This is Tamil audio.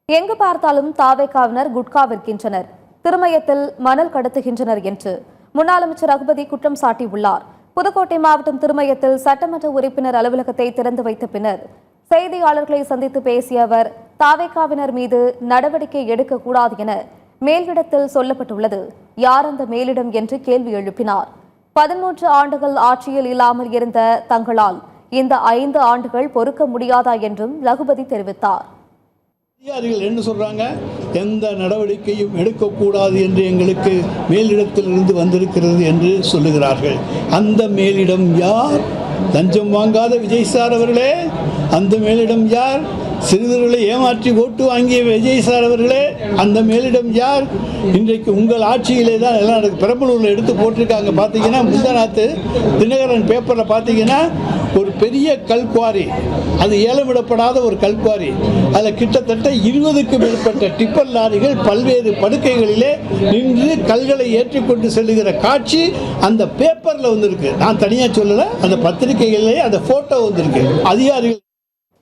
எங்கு பார்த்தாலும் தாவேகாவினர் குட்கா விற்கின்றனர், திருமயத்தில் மணல் கடத்துகின்றனர் என்று முன்னாள் அமைச்சர் ரகுபதி குற்றம் சாட்டியுள்ளார். புதுக்கோட்டை மாவட்டம் திருமயத்தில் சட்டமன்ற உறுப்பினர் அலுவலகத்தை திறந்து வைத்த பின்னர் செய்தியாளர்களை சந்தித்து பேசிய அவர், தாவேகாவினர் மீது நடவடிக்கை எடுக்கக்கூடாது என மேலிடத்தில் சொல்லப்பட்டுள்ளது. யார் அந்த மேலிடம் என்று கேள்வி எழுப்பினார். 13 ஆண்டுகள் ஆட்சியில் இல்லாமல் இருந்த தங்களால் இந்த 5 ஆண்டுகள் பொறுக்க முடியாதா என்றும் ரகுபதி தெரிவித்தார். அதிகாரிகள் என்ன சொல்றாங்க, எந்த நடவடிக்கையும் எடுக்கக்கூடாது என்று எங்களுக்கு மேலிடத்திலிருந்து வந்திருக்கிறது என்று சொல்லுகிறார்கள். அந்த மேலிடம் யார்? லஞ்சம் வாங்காத விஜய் சார் அவர்களே, அந்த மேலிடம் யார்? சிறுவர்களை ஏமாற்றி ஓட்டு வாங்கிய விஜய் சார் அவர்களே, அந்த மேலிடம் யார்? இன்றைக்கு உங்கள் ஆட்சியிலே தான் எல்லாம் நடக்குது. பெரம்பலூரில் எடுத்து போட்டிருக்காங்க. பார்த்தீங்கன்னா முந்தநாத்து தினகரன் பேப்பரில் பார்த்தீங்கன்னா ஒரு பெரிய கல்குவாரி, அது ஏலமிடப்படாத ஒரு கல்குவாரி, அதில் கிட்டத்தட்ட 20க்கும் மேற்பட்ட டிப்பர் லாரிகள் பல்வேறு படுக்கைகளிலே நின்று கல்களை ஏற்றிக்கொண்டு செல்லுகிற காட்சி அந்த பேப்பரில் வந்திருக்கு. நான் தனியாக சொல்லலை, அந்த பத்திரிகைகளிலே அந்த ஃபோட்டோ வந்திருக்கு. அதிகாரிகள்